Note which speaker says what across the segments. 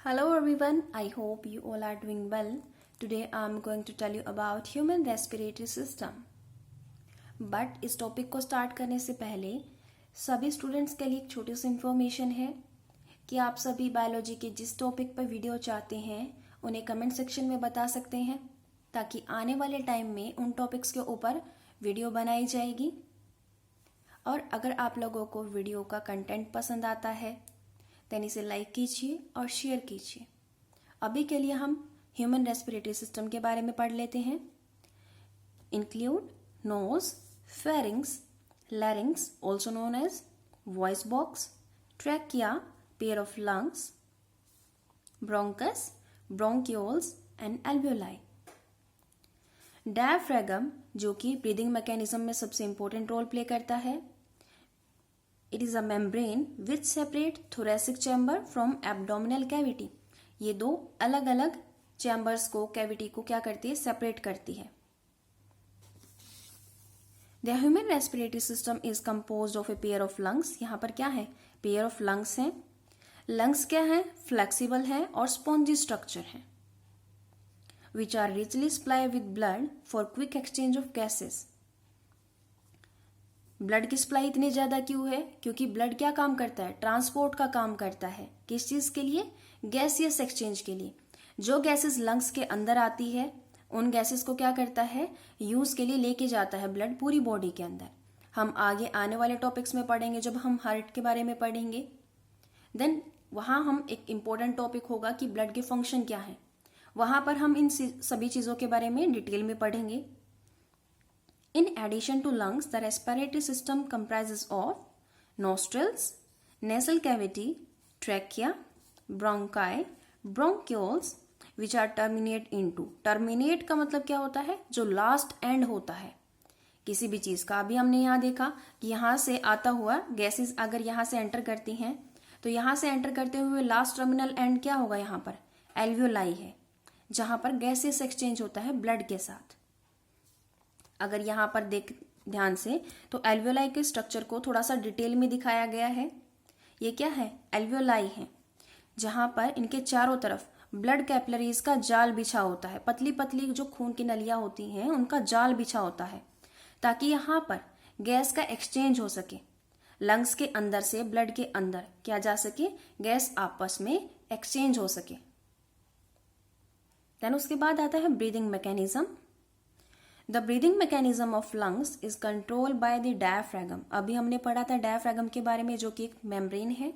Speaker 1: Hello everyone, I hope you all are doing well. Today I am going to tell you about human respiratory system. But इस topic को start करने से पहले सभी students के लिए एक छोटी सी इन्फॉर्मेशन है कि आप सभी बायोलॉजी के जिस टॉपिक पर वीडियो चाहते हैं उन्हें कमेंट सेक्शन में बता सकते हैं ताकि आने वाले टाइम में उन टॉपिक्स के ऊपर वीडियो बनाई जाएगी। और अगर आप लोगों को वीडियो का कंटेंट पसंद आता है देन इसे लाइक कीजिए और शेयर कीजिए। अभी के लिए हम ह्यूमन रेस्पिरेटरी सिस्टम के बारे में पढ़ लेते हैं। Include nose, pharynx, larynx also known as voice box, trachea, pair of lungs, bronchus, bronchioles and alveoli. Diaphragm जो कि ब्रीदिंग मैकेनिज्म में सबसे इंपॉर्टेंट रोल प्ले करता है। It is a membrane which separate thoracic chamber from abdominal cavity. ये दो अलग अलग चैम्बर्स को, कैविटी को क्या करती है, सेपरेट करती है। The human respiratory system is composed of a pair of lungs. यहाँ पर क्या है, पेयर ऑफ लंग्स हैं। लंग्स क्या है, फ्लेक्सिबल है और स्पॉन्जी स्ट्रक्चर है which are richly supply with blood for quick exchange of gases. Blood की सप्लाई इतनी ज्यादा क्यों है, क्योंकि ब्लड क्या काम करता है, ट्रांसपोर्ट का काम करता है। किस चीज के लिए, गैसियस एक्सचेंज के लिए। जो गैसेस लंग्स के अंदर आती है उन गैसेस को क्या करता है, यूज के लिए लेके जाता है ब्लड पूरी बॉडी के अंदर। हम आगे आने वाले टॉपिक्स में पढ़ेंगे, जब हम हार्ट के बारे में पढ़ेंगे देन वहां हम एक इंपॉर्टेंट टॉपिक होगा कि ब्लड के फंक्शन क्या है, वहां पर हम इन सभी चीजों के बारे में डिटेल में पढ़ेंगे। In addition to lungs, the respiratory system comprises of nostrils, nasal cavity, trachea, bronchi, bronchioles, which are terminate into. Terminate का मतलब क्या होता है, जो लास्ट एंड होता है किसी भी चीज का। अभी हमने यहाँ देखा कि यहाँ से आता हुआ गैसेस अगर यहाँ से एंटर करती हैं तो यहाँ से एंटर करते हुए लास्ट टर्मिनल एंड क्या होगा, यहाँ पर एल्वियोलाई है जहां पर गैसेस एक्सचेंज होता है ब्लड के साथ। अगर यहाँ पर देख ध्यान से तो एल्वियोलाई के स्ट्रक्चर को थोड़ा सा डिटेल में दिखाया गया है। ये क्या है, एल्वियोलाई है जहां पर इनके चारों तरफ ब्लड कैपिलरीज का जाल बिछा होता है। पतली पतली जो खून की नलियां होती हैं उनका जाल बिछा होता है ताकि यहाँ पर गैस का एक्सचेंज हो सके। लंग्स के अंदर से ब्लड के अंदर क्या जा सके, गैस आपस में एक्सचेंज हो सके। देन उसके बाद आता है breathing mechanism. The breathing mechanism of lungs is control by the diaphragm. अभी हमने पढ़ा था डायफ्रैगम के बारे में जो कि एक मेम्ब्रेन है,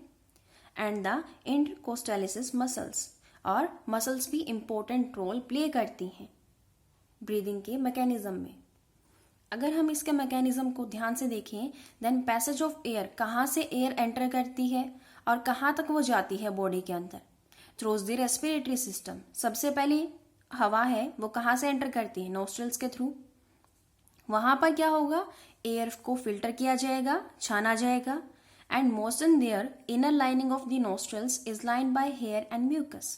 Speaker 1: एंड द इंटरकोस्टैलिस मसल्स। और मसल्स भी इंपॉर्टेंट रोल प्ले करती हैं ब्रीदिंग के मैकेनिज्म में। अगर हम इसके मैकेनिज्म को ध्यान से देखें देन पैसेज ऑफ एयर, कहाँ से एयर एंटर करती है और कहाँ तक वो जाती है बॉडी के अंदर, थ्रू द रेस्पिरेटरी सिस्टम। सबसे पहले हवा है वो कहाँ से एंटर करती है, नोस्ट्रल्स के थ्रू। वहां पर क्या होगा, एयर को फिल्टर किया जाएगा, छाना जाएगा, and motion their inner lining of the nostrils is lined by hair and mucus.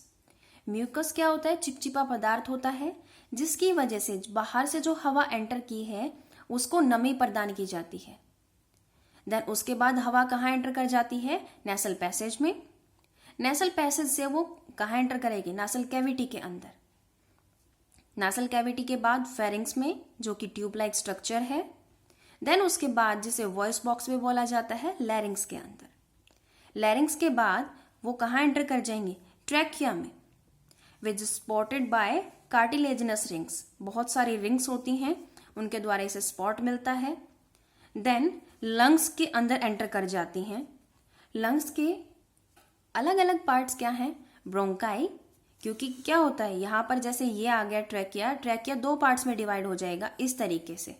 Speaker 1: Mucus क्या होता है, चिपचिपा पदार्थ होता है जिसकी वजह से बाहर से जो हवा एंटर की है उसको नमी प्रदान की जाती है। देन उसके बाद हवा कहाँ एंटर कर जाती है, नेसल पैसेज में। नेसल पैसेज से वो कहाँ एंटर करेगी, नासल कैविटी के अंदर। नासल कैविटी के बाद फेरिंग्स में जो कि ट्यूब लाइक स्ट्रक्चर है। देन उसके बाद जिसे वॉइस बॉक्स में बोला जाता है, लैरिंग्स के अंदर। लैरिंग्स के बाद वो कहाँ एंटर कर जाएंगे, ट्रैकिया में, विच स्पॉटेड बाय कार्टिलेजिनस रिंग्स। बहुत सारी रिंग्स होती हैं, उनके द्वारा इसे स्पॉट मिलता है। देन लंग्स के अंदर एंटर कर जाती हैं। लंग्स के अलग अलग पार्ट्स क्या हैं, ब्रोंकाई, क्योंकि क्या होता है यहाँ पर जैसे ये आ गया ट्रैकिया, ट्रैकिया दो पार्ट्स में डिवाइड हो जाएगा इस तरीके से,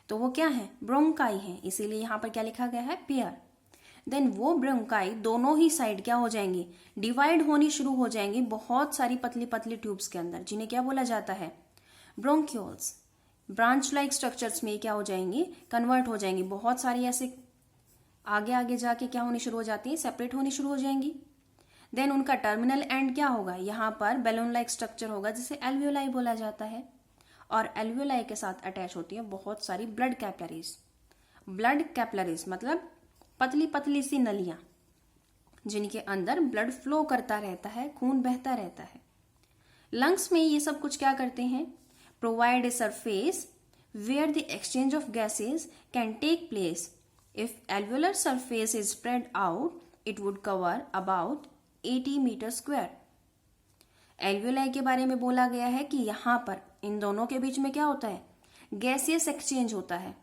Speaker 1: तो वो क्या है, ब्रोंकाई है, इसीलिए यहाँ पर क्या लिखा गया है, पेयर। देन वो ब्रोंकाई दोनों ही साइड क्या हो जाएंगी, डिवाइड होनी शुरू हो जाएंगी बहुत सारी पतली पतली ट्यूब्स के अंदर, जिन्हें क्या बोला जाता है, ब्रोंक्यूल्स। ब्रांच लाइक स्ट्रक्चर्स में क्या हो जाएंगी, कन्वर्ट हो जाएंगी। बहुत सारी ऐसे आगे आगे जाके क्या होनी शुरू हो जाती है, सेपरेट होनी शुरू हो जाएंगी। देन उनका टर्मिनल एंड क्या होगा, यहाँ पर बैलून लाइक स्ट्रक्चर होगा जिसे एल्वियोलाई बोला जाता है। और एल्वियोलाई के साथ अटैच होती है बहुत सारी ब्लड कैपिलरीज। ब्लड कैपिलरीज मतलब पतली पतली सी नलियां। जिनके अंदर ब्लड फ्लो करता रहता है, खून बहता रहता है। लंग्स में ये सब कुछ क्या करते हैं? Provide a surface where the exchange of gases can take place. If alveolar surface is spread out it would cover about 80 metre square. Alveoli के बारे में बोला गया है कि यहाँ पर इन दोनों के बीच में क्या होता है? गैसियस एक्सचेंज होता है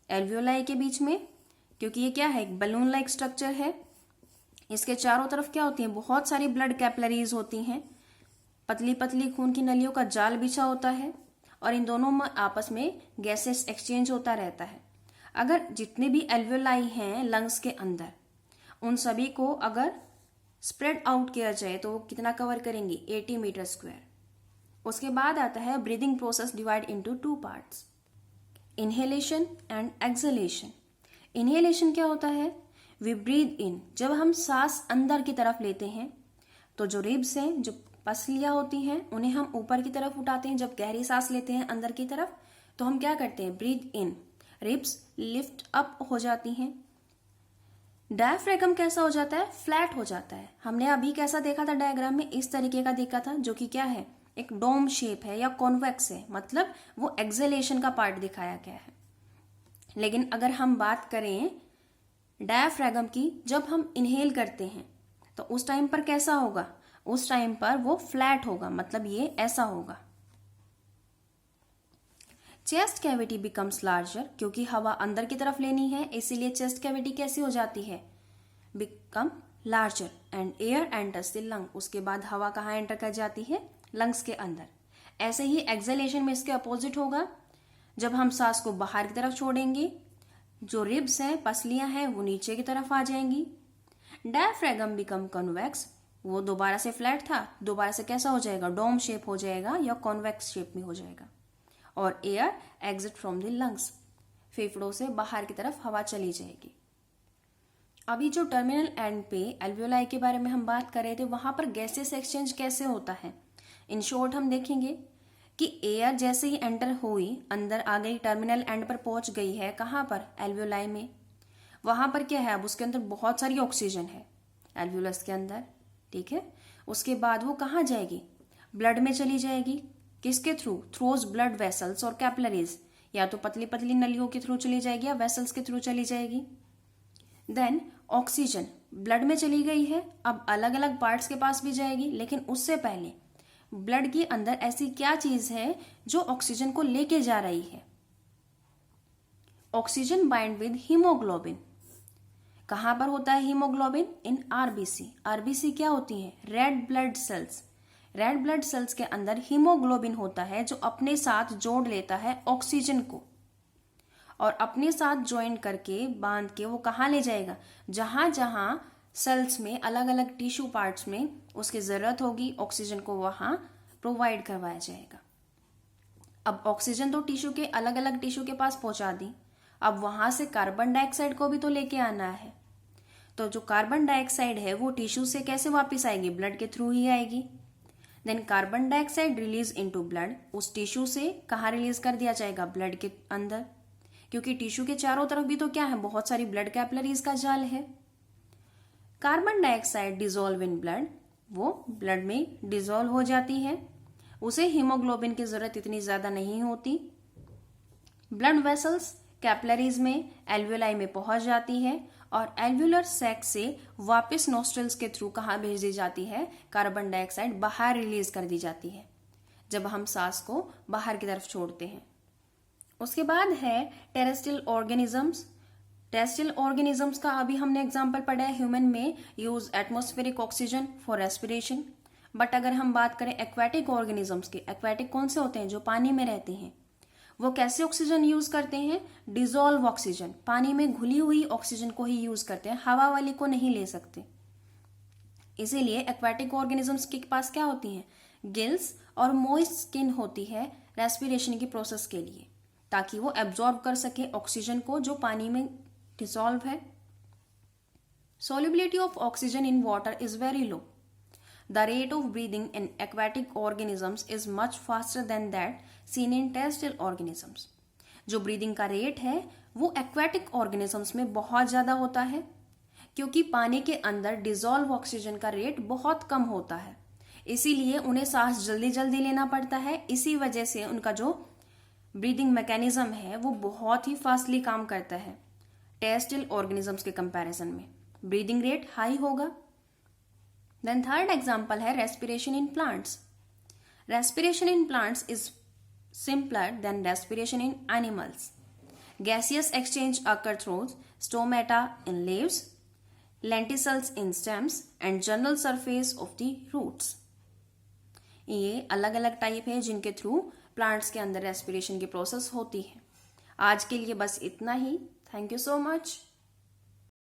Speaker 1: एल्वुलाई के बीच में, क्योंकि ये क्या है? एक बलून लाइक स्ट्रक्चर है। इसके चारों तरफ क्या होती है? बहुत सारी ब्लड कैपिलरीज होती हैं, पतली पतली खून की नलियों का जाल बिछा होता है और इन दोनों में आपस में गैसेस एक्सचेंज होता रहता है। अगर जितने भी एल्वुलाई हैं लंग्स के अंदर, उन सभी को अगर स्प्रेड आउट किया जाए तो वो कितना कवर करेंगे? 80 मीटर स्क्वायर। उसके बाद आता है breathing process divide into 2 parts, inhalation and exhalation. Inhalation क्या होता है? वी ब्रीद इन, जब हम सांस अंदर की तरफ लेते हैं तो जो रिब्स हैं, जो पसलियां होती हैं, उन्हें हम ऊपर की तरफ उठाते हैं। जब गहरी सांस लेते हैं अंदर की तरफ तो हम क्या करते हैं? Breathe in, ribs lift up हो जाती हैं। डायफ्रैगम कैसा हो जाता है? फ्लैट हो जाता है। हमने अभी कैसा देखा था डायग्राम में? इस तरीके का देखा था, जो कि क्या है? एक डोम शेप है या कॉन्वेक्स है, मतलब वो एक्सहेलेशन का पार्ट दिखाया गया है। लेकिन अगर हम बात करें डायफ्रैगम की, जब हम इनहेल करते हैं तो उस टाइम पर कैसा होगा? उस टाइम पर वो फ्लैट होगा, मतलब ये ऐसा होगा। चेस्ट कैविटी बिकम्स लार्जर, क्योंकि हवा अंदर की तरफ लेनी है, इसीलिए चेस्ट कैविटी कैसी हो जाती है? Become larger and air enters the lung. उसके बाद हवा कहाँ एंटर कर जाती है? लंग्स के अंदर। ऐसे ही एक्सहेलेशन में इसके अपोजिट होगा। जब हम सांस को बाहर की तरफ छोड़ेंगे, जो रिब्स हैं, पसलियां हैं, वो नीचे की तरफ आ जाएंगी। डायफ्रैगम बिकम कॉन्वेक्स, वो दोबारा से फ्लैट था, दोबारा से कैसा हो जाएगा? डोम शेप हो जाएगा या कॉन्वेक्स शेप में हो जाएगा। और air exit from the lungs, फेफड़ों से बाहर की तरफ हवा चली जाएगी। अभी जो टर्मिनल एंड पे एल्वुलाई के बारे में हम बात कर रहे थे, वहां पर गैसेस एक्सचेंज कैसे होता है? इन शॉर्ट हम देखेंगे कि एयर जैसे ही एंटर हुई, अंदर आ गई, टर्मिनल एंड पर पहुंच गई है। कहां पर? एल्वुलाई में। वहां पर क्या है? अब उसके अंदर बहुत सारी ऑक्सीजन है एल्वुलस के अंदर, ठीक है। उसके बाद वो कहाँ जाएगी? ब्लड में चली जाएगी। किसके थ्रू? थ्रोज ब्लड वेसल्स और कैपिलरीज, या तो पतली पतली नलियों के थ्रू चली जाएगी या वेसल्स के थ्रू चली जाएगी। देन ऑक्सीजन ब्लड में चली गई है, अब अलग अलग पार्ट्स के पास भी जाएगी, लेकिन उससे पहले ब्लड के अंदर ऐसी क्या चीज है जो ऑक्सीजन को लेके जा रही है? Oxygen bind with haemoglobin. कहां पर होता है हीमोग्लोबिन? In RBC. आरबीसी क्या होती है? Red blood cells. Red blood cells के अंदर हीमोग्लोबिन होता है जो अपने साथ जोड़ लेता है ऑक्सीजन को, और अपने साथ ज्वाइन करके बांध के वो कहाँ ले जाएगा? जहां जहां सेल्स में अलग अलग टिश्यू पार्ट्स में उसकी जरूरत होगी, ऑक्सीजन को वहां प्रोवाइड करवाया जाएगा। अब ऑक्सीजन तो टिश्यू के अलग अलग टिश्यू के पास पहुंचा दी, अब वहां से कार्बन डाइऑक्साइड को भी तो लेके आना है। तो जो कार्बन डाइऑक्साइड है वो टिश्यू से कैसे वापस आएगी? ब्लड के थ्रू ही आएगी। Then carbon dioxide release into blood, उस टिश्यू से कहाँ रिलीज कर दिया जाएगा? ब्लड के अंदर, क्योंकि टिश्यू के चारों तरफ भी तो क्या है? बहुत सारी ब्लड कैपिलरीज का जाल है। Carbon dioxide dissolve in blood, वो ब्लड में डिजोल्व हो जाती है, उसे हीमोग्लोबिन की जरूरत इतनी ज्यादा नहीं होती। ब्लड वेसल्स कैपिलरीज में एल्वुलाई में पहुंच जाती है और एल्वुलर सैक से वापस नोस्ट्रल्स के थ्रू कहाँ भेजी जाती है? कार्बन डाइऑक्साइड बाहर रिलीज कर दी जाती है जब हम सांस को बाहर की तरफ छोड़ते हैं। उसके बाद है टेरेस्ट्रियल ऑर्गेनिजम्स। टेरेस्ट्रियल ऑर्गेनिजम्स का अभी हमने एग्जांपल पढ़ा है, ह्यूमन में use atmospheric oxygen for respiration. But अगर हम बात करें एक्वेटिक ऑर्गेनिजम्स की, एक्वेटिक कौन से होते हैं? जो पानी में रहते हैं। वो कैसे ऑक्सीजन यूज करते हैं? डिजोल्व ऑक्सीजन, पानी में घुली हुई ऑक्सीजन को ही यूज करते हैं, हवा वाली को नहीं ले सकते। इसीलिए एक्वेटिक ऑर्गेनिजम्स के पास क्या होती हैं? गिल्स और मोइस्ट स्किन होती है रेस्पिरेशन की प्रोसेस के लिए, ताकि वो एब्जॉर्ब कर सके ऑक्सीजन को जो पानी में डिसॉल्व है। Solubility of oxygen in water is very low. The rate of breathing in aquatic organisms is much faster than that seen in terrestrial organisms. जो ब्रीदिंग का रेट है वो एक्वेटिक ऑर्गेनिजम्स में बहुत ज्यादा होता है, क्योंकि पानी के अंदर डिजोल्व ऑक्सीजन का रेट बहुत कम होता है, इसीलिए उन्हें सांस जल्दी जल्दी लेना पड़ता है। इसी वजह से उनका जो ब्रीदिंग मैकेनिज्म है वो बहुत ही फास्टली काम करता है टेरेस्ट्रियल ऑर्गेनिजम्स के कंपैरिजन में। ब्रीदिंग रेट हाई होगा। देन थर्ड एग्जांपल है respiration in plants. Respiration in plants is simpler than respiration in animals. Gaseous exchange occur through stomata in leaves, lenticels in stems and general surface of the roots. ये अलग अलग type है जिनके through plants के अंदर respiration की process होती है। आज के लिए बस इतना ही। Thank you so much.